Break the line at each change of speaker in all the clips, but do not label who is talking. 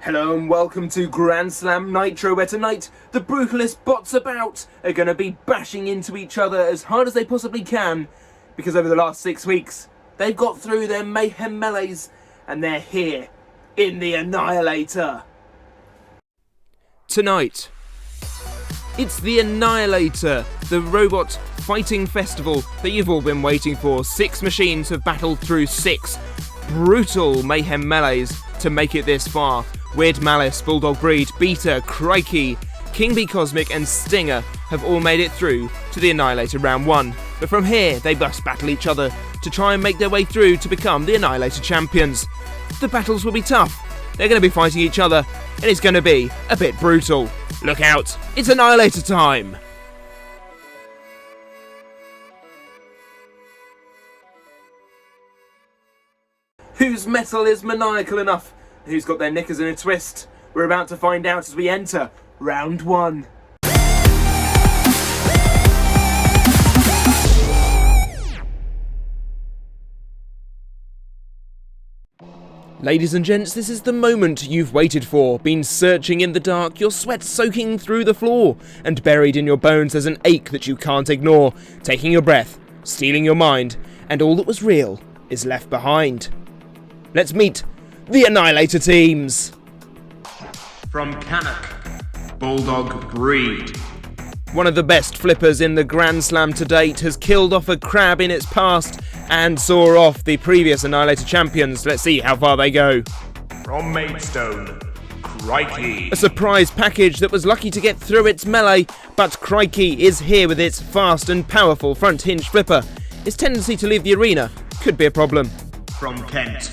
Hello and welcome to Grand Slam Nitro, where tonight the brutalist bots about are going to be bashing into each other as hard as they possibly can, because over the last 6 weeks they've got through their mayhem melees and they're here in the Annihilator. Tonight, it's the Annihilator, the robot fighting festival that you've all been waiting for. 6 machines have battled through 6 brutal mayhem melees to make it this far. Weird Malice, Bulldog Breed, Beta, Crikey, King Bee Cosmic and Stinger have all made it through to the Annihilator round 1. But from here, they must battle each other to try and make their way through to become the Annihilator champions. The battles will be tough. They're going to be fighting each other, and it's going to be a bit brutal. Look out, it's Annihilator time! Whose metal is maniacal enough? Who's got their knickers in a twist? We're about to find out as we enter round 1. Ladies and gents, this is the moment you've waited for. Been searching in the dark, your sweat soaking through the floor, and buried in your bones there's an ache that you can't ignore, taking your breath, stealing your mind, and all that was real is left behind. Let's meet the Annihilator teams.
From Cannock, Bulldog Breed.
One of the best flippers in the Grand Slam to date has killed off a crab in its past and saw off the previous Annihilator champions. Let's see how far they go.
From Maidstone, Crikey.
A surprise package that was lucky to get through its melee, but Crikey is here with its fast and powerful front hinge flipper. Its tendency to leave the arena could be a problem.
From Kent,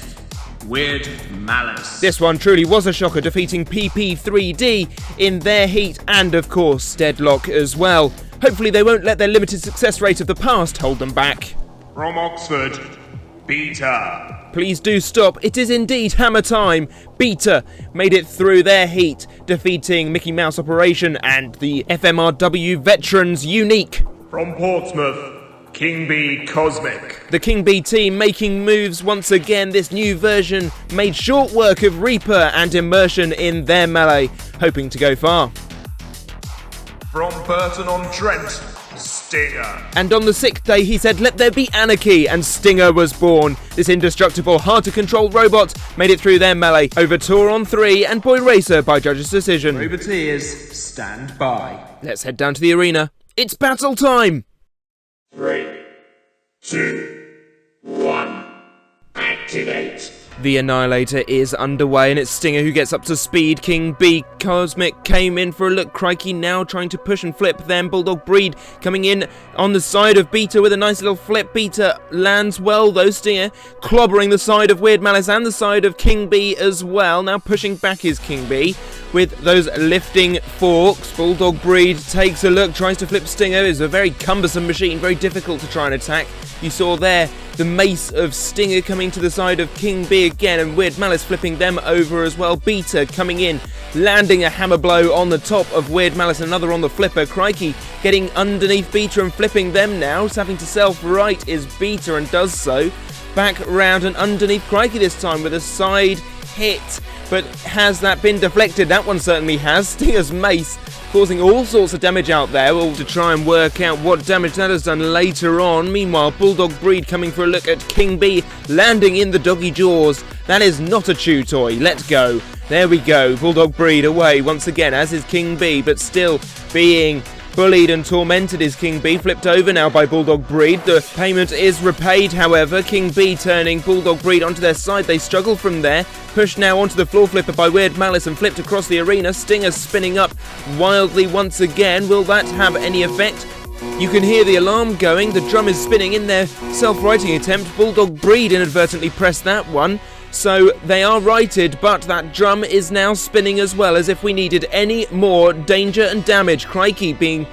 Weird Malice.
This one truly was a shocker, defeating PP3D in their heat and of course Deadlock as well. Hopefully they won't let their limited success rate of the past hold them back.
From Oxford, Beta.
Please do stop, it is indeed hammer time. Beta made it through their heat, defeating Mickey Mouse Operation and the FMRW Veterans Unique.
From Portsmouth, King Bee Cosmic.
The King Bee team making moves once again. This new version made short work of Reaper and Immersion in their melee, hoping to go far.
From Burton-on-Trent, Stinger.
And on the 6th day he said, let there be anarchy, and Stinger was born. This indestructible, hard to control robot made it through their melee over Tour on 3 and Boy Racer by judge's decision.
Privateers, stand by.
Let's head down to the arena. It's battle time!
3, 2, 1, activate.
The Annihilator is underway and it's Stinger who gets up to speed. King Bee Cosmic came in for a look. Crikey now trying to push and flip them. Bulldog Breed coming in on the side of Beta with a nice little flip. Beta lands well though. Stinger clobbering the side of Weird Malice and the side of King Bee as well. Now pushing back is King Bee with those lifting forks. Bulldog Breed takes a look, tries to flip Stinger. It's a very cumbersome machine, very difficult to try and attack. You saw there the mace of Stinger coming to the side of King Bee again, and Weird Malice flipping them over as well. Beta coming in, landing a hammer blow on the top of Weird Malice, another on the flipper. Crikey getting underneath Beta and flipping them now. Having to self-right is Beta and does so. Back round and underneath Crikey this time with a side hit. But has that been deflected? That one certainly has. Stinger's mace causing all sorts of damage out there. We'll to try and work out what damage that has done later on. Meanwhile, Bulldog Breed coming for a look at King Bee, landing in the doggy jaws. That is not a chew toy. Let's go. There we go. Bulldog Breed away once again, as is King Bee, but still being bullied and tormented is King Bee, flipped over now by Bulldog Breed. The payment is repaid, however. King Bee turning Bulldog Breed onto their side. They struggle from there. Pushed now onto the floor flipper by Weird Malice and flipped across the arena. Stinger spinning up wildly once again. Will that have any effect? You can hear the alarm going. The drum is spinning in their self-righting attempt. Bulldog Breed inadvertently pressed that one. So they are righted, but that drum is now spinning as well, as if we needed any more danger and damage. Crikey being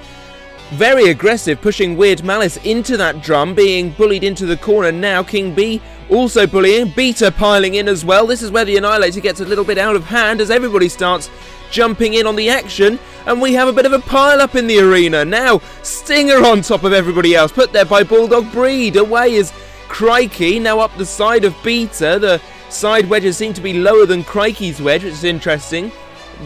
very aggressive, pushing Weird Malice into that drum, being bullied into the corner now. King Bee also bullying, Beta piling in as well. This is where the Annihilator gets a little bit out of hand as everybody starts jumping in on the action, and we have a bit of a pile up in the arena. Now Stinger on top of everybody else, put there by Bulldog Breed. Away is Crikey, now up the side of Beta. The Side wedges seem to be lower than Crikey's wedge, which is interesting.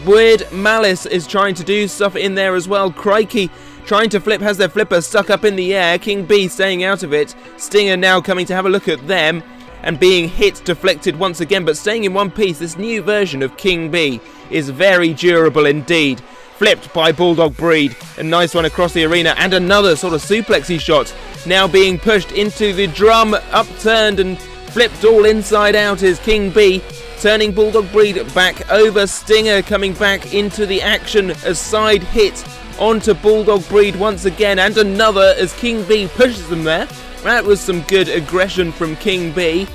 Weird Malice is trying to do stuff in there as well. Crikey trying to flip, has their flipper stuck up in the air. King B staying out of it. Stinger now coming to have a look at them and being hit, deflected once again, but staying in one piece. This new version of King B is very durable indeed. Flipped by Bulldog Breed. A nice one across the arena, and another sort of suplexy shot. Now being pushed into the drum, upturned and flipped all inside out is King B. Turning Bulldog Breed back over. Stinger coming back into the action. A side hit onto Bulldog Breed once again, and another as King B pushes them there. That was some good aggression from King B.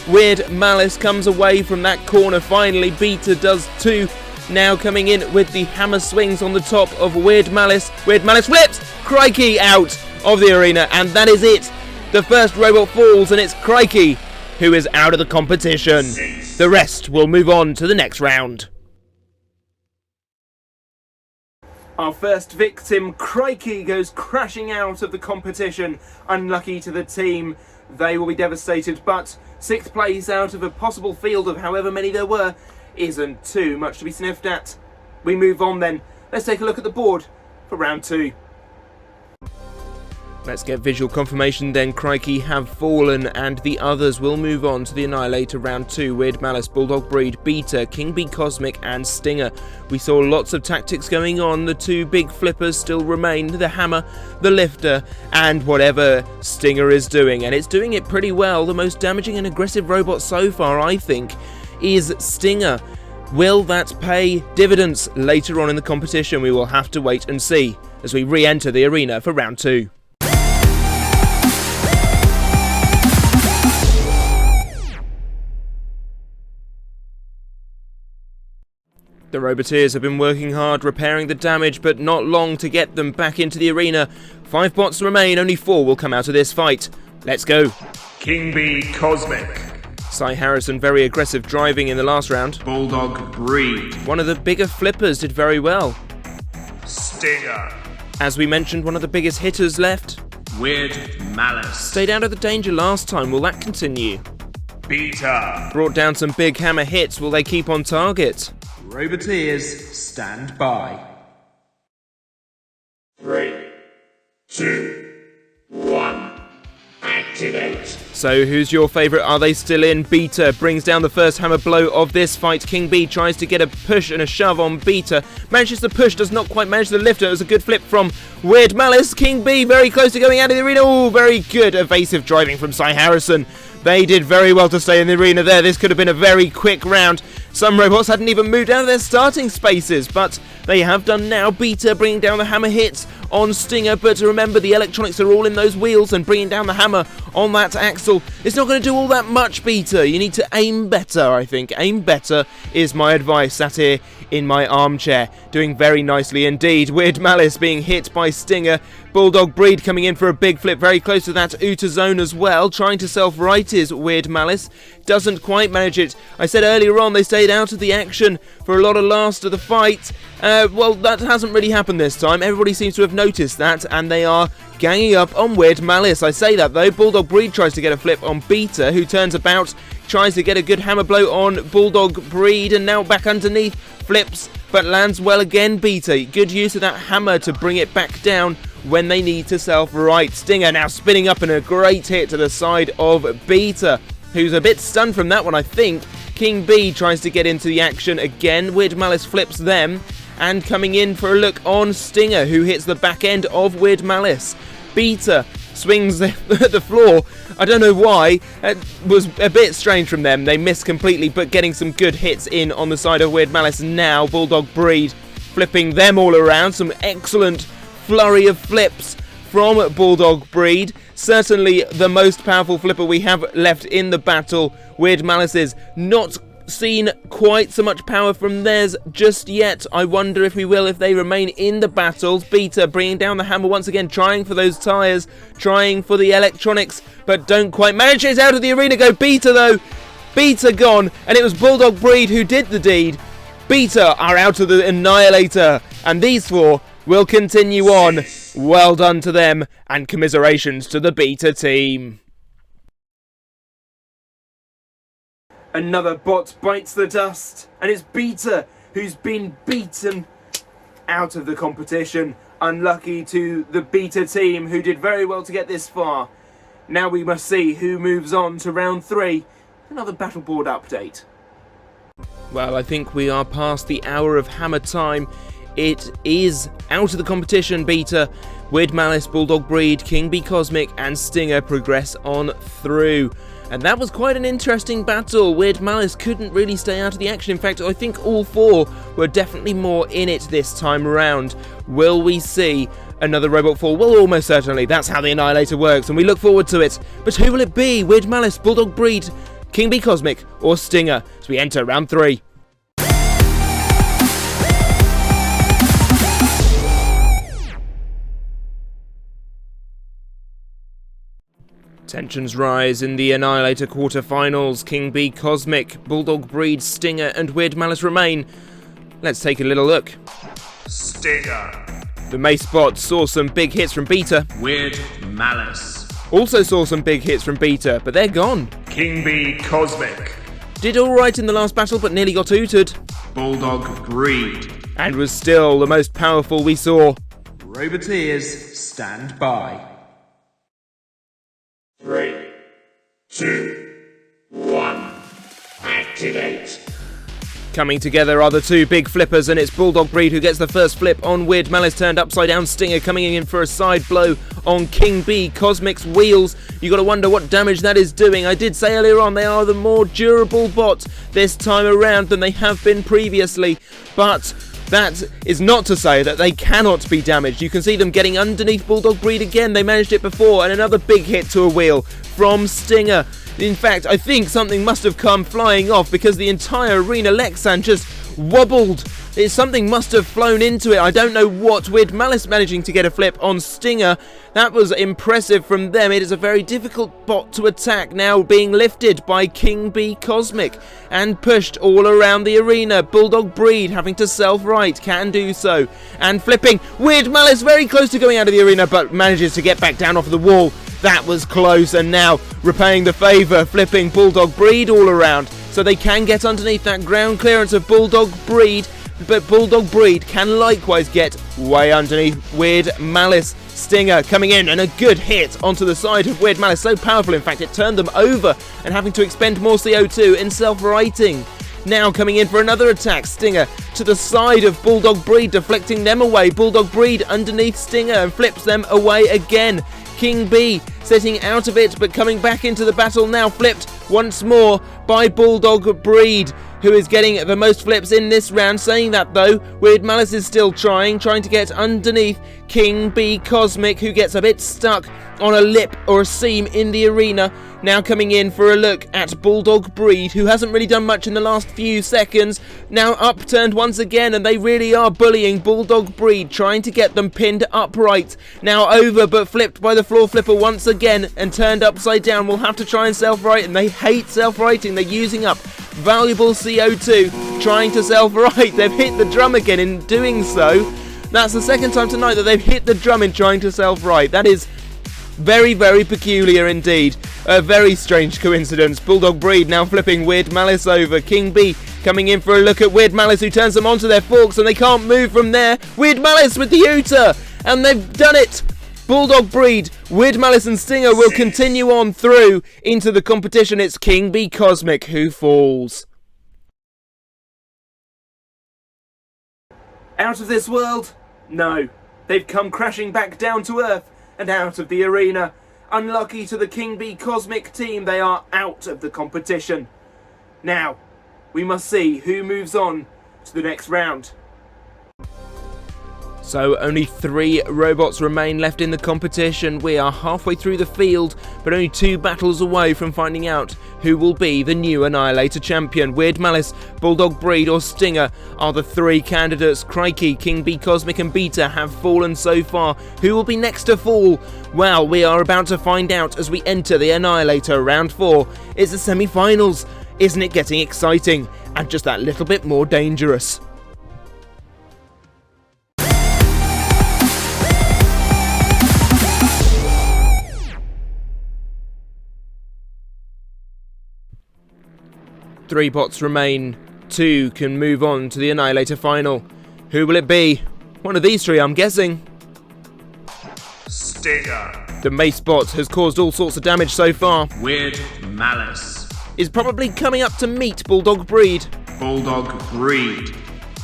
Weird Malice comes away from that corner finally. Beta does too. Now coming in with the hammer swings on the top of Weird Malice. Weird Malice flips! Crikey out of the arena, and that is it. The first robot falls, and it's Crikey who is out of the competition. The rest will move on to the next round. Our first victim, Crikey, goes crashing out of the competition. Unlucky to the team. They will be devastated, but 6th place out of a possible field of however many there were isn't too much to be sniffed at. We move on then. Let's take a look at the board for round 2. Let's get visual confirmation then. Crikey have fallen, and the others will move on to the Annihilator round 2. Weird Malice, Bulldog Breed, Beta, King B Cosmic and Stinger. We saw lots of tactics going on. The 2 big flippers still remain, the hammer, the lifter, and whatever Stinger is doing. And it's doing it pretty well. The most damaging and aggressive robot so far, I think, is Stinger. Will that pay dividends later on in the competition? We will have to wait and see as we re-enter the arena for round 2. The Roboteers have been working hard repairing the damage, but not long to get them back into the arena. 5 bots remain, only 4 will come out of this fight. Let's go.
King B Cosmic.
Cy Harrison very aggressive driving in the last round.
Bulldog Breed.
One of the bigger flippers did very well.
Stinger.
As we mentioned, one of the biggest hitters left.
Weird Malice.
Stayed out of the danger last time, will that continue?
Beta.
Brought down some big hammer hits, will they keep on target?
Roboteers, stand by. 3, 2, 1, activate.
So who's your favourite? Are they still in? Beta brings down the first hammer blow of this fight. King B tries to get a push and a shove on Beta. Manages the push, does not quite manage the lifter. It was a good flip from Weird Malice. King B very close to going out of the arena. Oh, very good evasive driving from Cy Harrison. They did very well to stay in the arena there. This could have been a very quick round. Some robots hadn't even moved out of their starting spaces, but they have done now. Beta bringing down the hammer hits on Stinger, but remember the electronics are all in those wheels, and bringing down the hammer on that axle, it's not going to do all that much, Beta. You need to aim better, I think. Aim better is my advice, sat here in my armchair. Doing very nicely indeed. Weird Malice being hit by Stinger. Bulldog Breed coming in for a big flip, very close to that Uta zone as well. Trying to self-right is Weird Malice. Doesn't quite manage it. I said earlier on they stayed out of the action for a lot of last of the fight. Well, that hasn't really happened this time. Everybody seems to have noticed that, and they are ganging up on Weird Malice. I say that though. Bulldog Breed tries to get a flip on Beta, who turns about, tries to get a good hammer blow on Bulldog Breed, and now back underneath, flips, but lands well again. Beta, good use of that hammer to bring it back down when they need to self-right. Stinger now spinning up in a great hit to the side of Beta, who's a bit stunned from that one, I think. King B tries to get into the action again. Weird Malice flips them, and coming in for a look on Stinger, who hits the back end of Weird Malice. Beta swings the floor. I don't know why. It was a bit strange from them. They missed completely, but getting some good hits in on the side of Weird Malice. Now Bulldog Breed flipping them all around. Some excellent flurry of flips from Bulldog Breed. Certainly the most powerful flipper we have left in the battle. Weird Malice is not seen quite so much power from theirs just yet. I wonder if we will if they remain in the battles. Beta bringing down the hammer once again, trying for those tyres, trying for the electronics, but don't quite manage it. Out of the arena go Beta though. Beta gone, and it was Bulldog Breed who did the deed. Beta are out of the Annihilator, and these 4 will continue on. Well done to them, and commiserations to the Beta team. Another bot bites the dust, and it's Beta who's been beaten out of the competition. Unlucky to the Beta team, who did very well to get this far. Now we must see who moves on to round 3. Another battle board update. Well, I think we are past the hour of hammer time. It is out of the competition. Beta, Weird Malice, Bulldog Breed, King Bee Cosmic and Stinger progress on through. And that was quite an interesting battle. Weird Malice couldn't really stay out of the action. In fact, I think all 4 were definitely more in it this time around. Will we see another robot fall? Well, almost certainly. That's how the Annihilator works, and we look forward to it. But who will it be? Weird Malice, Bulldog Breed, King Bee Cosmic or Stinger as we enter round 3. Tensions rise in the Annihilator quarterfinals. King Bee Cosmic, Bulldog Breed, Stinger and Weird Malice remain. Let's take a little look.
Stinger.
The Mace bot saw some big hits from Beta.
Weird Malice.
Also saw some big hits from Beta, but they're gone.
King Bee Cosmic.
Did alright in the last battle, but nearly got ooted.
Bulldog Breed.
And was still the most powerful we saw.
Roboteers, stand by. 3, 2, 1, activate.
Coming together are the 2 big flippers, and it's Bulldog Breed who gets the first flip on Weird Malice, turned upside down. Stinger coming in for a side blow on King Bee Cosmic's wheels. You got to wonder what damage that is doing. I did say earlier on they are the more durable bot this time around than they have been previously, but that is not to say that they cannot be damaged. You can see them getting underneath Bulldog Breed again. They managed it before, and another big hit to a wheel from Stinger. In fact, I think something must have come flying off because the entire arena Lexan just wobbled. Something must have flown into it. I don't know what. Weird Malice managing to get a flip on Stinger. That was impressive from them. It is a very difficult bot to attack, now being lifted by King Bee Cosmic and pushed all around the arena. Bulldog Breed having to self-right, can do so. And flipping. Weird Malice very close to going out of the arena, but manages to get back down off the wall. That was close, and now repaying the favour, flipping Bulldog Breed all around. So they can get underneath that ground clearance of Bulldog Breed, but Bulldog Breed can likewise get way underneath Weird Malice. Stinger coming in and a good hit onto the side of Weird Malice, so powerful in fact it turned them over and having to expend more CO2 in self-righting. Now coming in for another attack, Stinger to the side of Bulldog Breed, deflecting them away. Bulldog Breed underneath Stinger and flips them away again. King Bee setting out of it but coming back into the battle, now flipped once more by Bulldog Breed, who is getting the most flips in this round. Saying that though, Weird Malice is still trying to get underneath King Bee Cosmic, who gets a bit stuck on a lip or a seam in the arena. Now coming in for a look at Bulldog Breed, who hasn't really done much in the last few seconds. Now upturned once again, and they really are bullying Bulldog Breed, trying to get them pinned upright. Now over, but flipped by the floor flipper once again and turned upside down. We'll have to try and self-right, and they hate self-righting. They're using up valuable CO2 trying to self-right. They've hit the drum again in doing so. That's the second time tonight that they've hit the drum in trying to self-right. That is very, very peculiar indeed. A very strange coincidence. Bulldog Breed now flipping Weird Malice over. King Bee coming in for a look at Weird Malice, who turns them onto their forks and they can't move from there. Weird Malice with the Uter, and they've done it. Bulldog Breed, Weird Malice and Stinger will continue on through into the competition. It's King Bee Cosmic who falls. Out of this world? No. They've come crashing back down to Earth and out of the arena. Unlucky to the King Bee Cosmic team, they are out of the competition. Now, we must see who moves on to the next round. So only 3 robots remain left in the competition. We are halfway through the field, but only 2 battles away from finding out who will be the new Annihilator champion. Weird Malice, Bulldog Breed or Stinger are the 3 candidates. Crikey, King Bee Cosmic and Beta have fallen so far. Who will be next to fall? Well, we are about to find out as we enter the Annihilator round 4. It's the semi-finals. Isn't it getting exciting? And just that little bit more dangerous. 3 bots remain. 2 can move on to the Annihilator final. Who will it be? One of these 3, I'm guessing.
Stinger.
The Mace bot has caused all sorts of damage so far.
Weird Malice.
Is probably coming up to meet Bulldog Breed,
Bulldog Breed.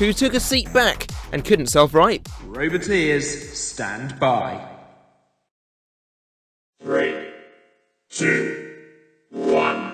who took a seat back and couldn't self-right.
Roboteers, stand by. 3, 2, 1.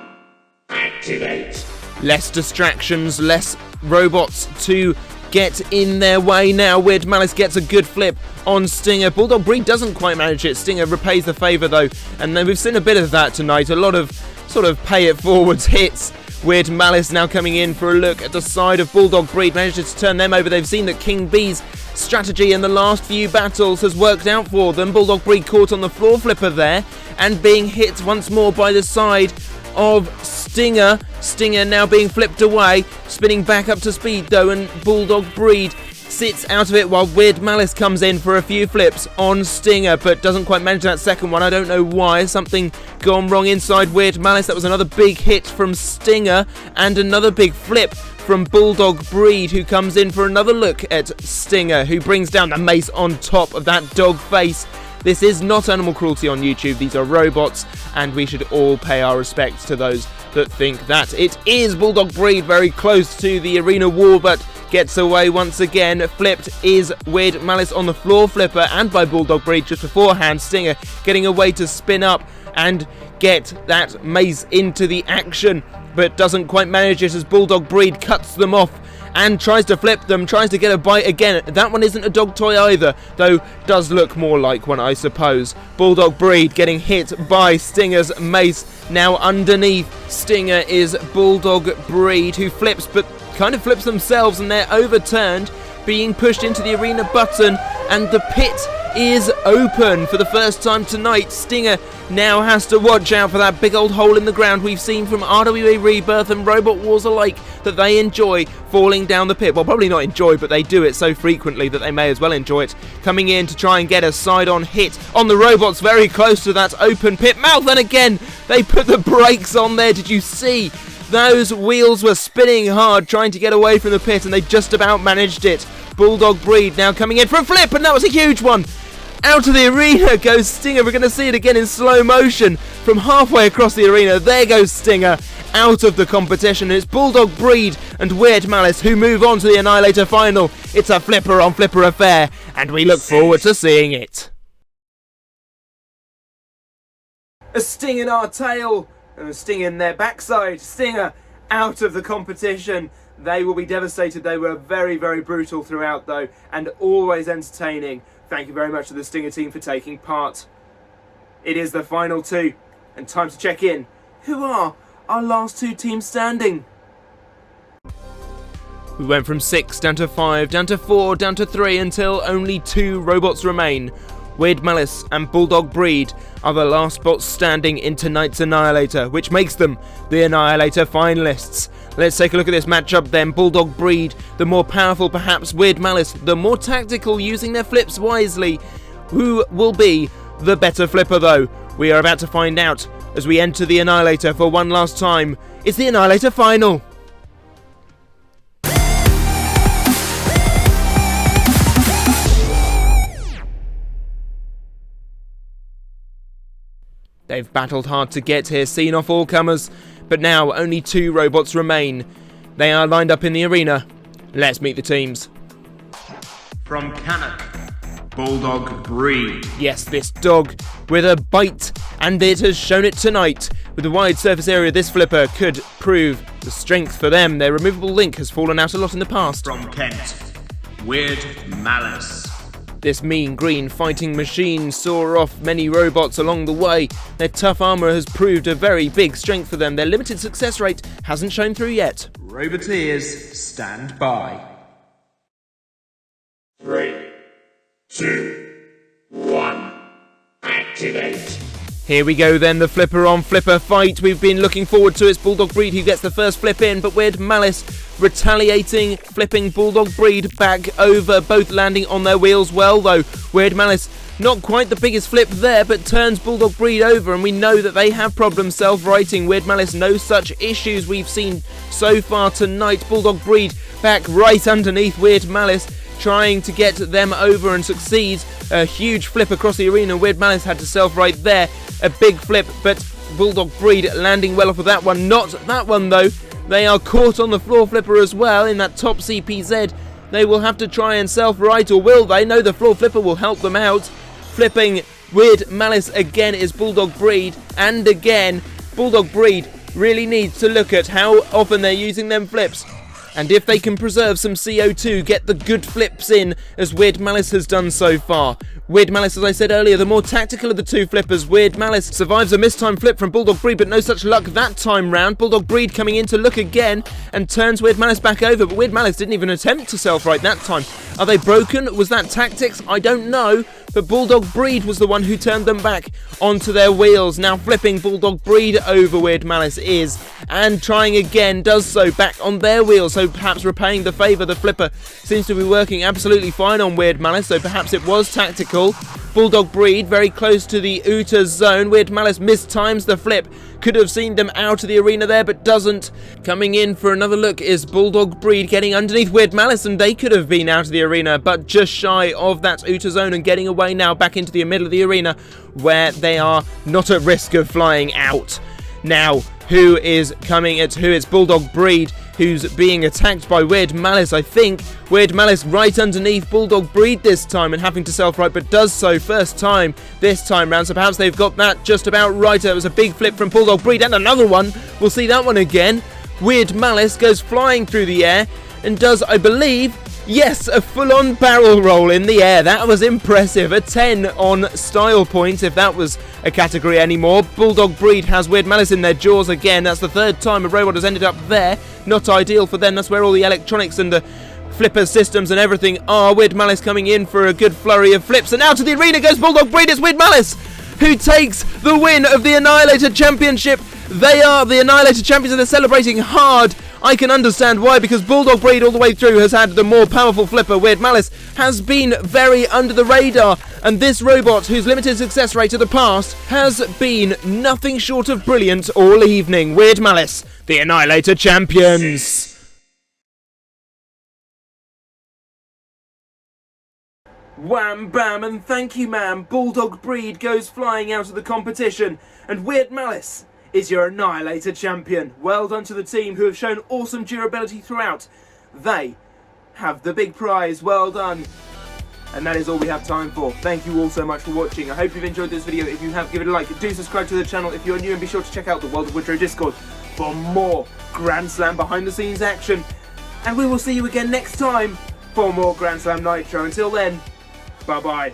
Activate.
Less distractions, less robots to get in their way now. Weird Malice gets a good flip on Stinger. Bulldog Breed doesn't quite manage it. Stinger repays the favour though, and then we've seen a bit of that tonight. A lot of sort of pay it forwards hits. Weird Malice now coming in for a look at the side of Bulldog Breed, manages to turn them over. They've seen that King B's strategy in the last few battles has worked out for them. Bulldog Breed caught on the floor flipper there and being hit once more by the side of Stinger. Stinger now being flipped away, spinning back up to speed though, and Bulldog Breed sits out of it while Weird Malice comes in for a few flips on Stinger, but doesn't quite manage that second one. I don't know why. Something gone wrong inside Weird Malice. That was another big hit from Stinger and another big flip from Bulldog Breed, who comes in for another look at Stinger, who brings down the mace on top of that dog face. This is not animal cruelty on YouTube. These are robots, and we should all pay our respects to those that think that. It is Bulldog Breed very close to the arena wall, but gets away once again. Flipped is Weird Malice on the floor flipper, and by Bulldog Breed just beforehand. Stinger getting away to spin up and get that mace into the action, but doesn't quite manage it as Bulldog Breed cuts them off and tries to flip them, tries to get a bite again. That one isn't a dog toy either, though does look more like one, I suppose. Bulldog Breed getting hit by Stinger's mace. Now underneath Stinger is Bulldog Breed, who flips, but kind of flips themselves, and they're overturned, being pushed into the arena button, and the pit is open for the first time tonight. Stinger now has to watch out for that big old hole in the ground we've seen from RWA Rebirth and Robot Wars alike, that they enjoy falling down the pit. Well, probably not enjoy, but they do it so frequently that they may as well enjoy it. Coming in to try and get a side-on hit on the robots, very close to that open pit mouth, and again they put the brakes on there. Did you see? Those wheels were spinning hard trying to get away from the pit, and they just about managed it. Bulldog Breed now coming in for a flip, and that was a huge one. Out of the arena goes Stinger. We're going to see it again in slow motion from halfway across the arena. There goes Stinger out of the competition. It's Bulldog Breed and Weird Malice who move on to the Annihilator final. It's a flipper on flipper affair, and we look forward to seeing it. A sting in our tail and a sting in their backside. Stinger out of the competition. They will be devastated. They were very, very brutal throughout though, and always entertaining. Thank you very much to the Stinger team for taking part. It is the final 2, and time to check in. Who are our last 2 teams standing? We went from 6 down to 5, down to 4, down to 3, until only 2 robots remain. Weird Malice and Bulldog Breed are the last bots standing in tonight's Annihilator, which makes them the Annihilator finalists. Let's take a look at this matchup then. Bulldog Breed, the more powerful perhaps. Weird Malice, the more tactical, using their flips wisely. Who will be the better flipper though? We are about to find out as we enter the Annihilator for one last time. It's the Annihilator final. They've battled hard to get here, seen off all comers, but now only 2 robots remain. They are lined up in the arena. Let's meet the teams.
From Cannock, Bulldog Breed.
Yes, this dog with a bite, and it has shown it tonight. With the wide surface area, this flipper could prove the strength for them. Their removable link has fallen out a lot in the past.
From Kent, Weird Malice.
This mean green fighting machine saw off many robots along the way. Their tough armour has proved a very big strength for them. Their limited success rate hasn't shown through yet.
Roboteers, stand by. 3, 2, 1, activate.
Here we go then, the flipper on flipper fight we've been looking forward to. It's Bulldog Breed who gets the first flip in, but Weird Malice retaliating, flipping Bulldog Breed back over, both landing on their wheels well though. Weird Malice Not quite the biggest flip there, but turns Bulldog Breed over, and we know that they have problems self-righting. Weird Malice, no such issues we've seen so far tonight. Bulldog Breed back right underneath Weird Malice, trying to get them over and succeeds. A huge flip across the arena. Weird Malice had to self-right there. A big flip, but Bulldog Breed landing well off of that one. Not that one though. They are caught on the floor flipper as well in that top CPZ. They will have to try and self-right, or will they? No, the floor flipper will help them out. Flipping Weird Malice again is Bulldog Breed, and again, Bulldog Breed really needs to look at how often they're using them flips. And if they can preserve some CO2, get the good flips in, as Weird Malice has done so far. Weird Malice, as I said earlier, the more tactical of the two flippers. Weird Malice survives a mistimed flip from Bulldog Breed, but no such luck that time round. Bulldog Breed coming in to look again and turns Weird Malice back over, but Weird Malice didn't even attempt to self-right that time. Are they broken? Was that tactics? I don't know, but Bulldog Breed was the one who turned them back onto their wheels. Now flipping Bulldog Breed over Weird Malice is, and trying again, does so back on their wheels, so perhaps repaying the favour. The flipper seems to be working absolutely fine on Weird Malice, so perhaps it was tactical. Bulldog Breed very close to the Uta zone. Weird Malice mistimes the flip. Could have seen them out of the arena there, but doesn't. Coming in for another look is Bulldog Breed, getting underneath Weird Malice, and they could have been out of the arena, but just shy of that Uta zone and getting away now back into the middle of the arena, where they are not at risk of flying out. Now, who is coming at who? It's Bulldog Breed, who's being attacked by Weird Malice, I think. Weird Malice right underneath Bulldog Breed this time and having to self-right, but does so first time this time round, so perhaps they've got that just about right. It was a big flip from Bulldog Breed, and another one. We'll see that one again. Weird Malice goes flying through the air and does, I believe, yes, a full-on barrel roll in the air. That was impressive. A 10 on style points, if that was a category anymore. Bulldog Breed has Weird Malice in their jaws again. That's the third time a robot has ended up there. Not ideal for them. That's where all the electronics and the flipper systems and everything are. Weird Malice coming in for a good flurry of flips. And out to the arena goes Bulldog Breed. It's Weird Malice who takes the win of the Annihilator Championship. They are the Annihilator Champions and they're celebrating hard. I can understand why, because Bulldog Breed all the way through has had the more powerful flipper. Weird Malice has been very under the radar, and this robot, whose limited success rate of the past has been nothing short of brilliant all evening. Weird Malice, the Annihilator Champions. Wham bam and thank you ma'am. Bulldog Breed goes flying out of the competition, and Weird Malice is your Annihilator Champion. Well done to the team, who have shown awesome durability throughout. They have the big prize. Well done. And that is all we have time for. Thank you all so much for watching. I hope you've enjoyed this video. If you have, give it a like. Do subscribe to the channel if you're new, and be sure to check out the World of Woodrow Discord for more Grand Slam behind the scenes action. And we will see you again next time for more Grand Slam Nitro. Until then, bye bye.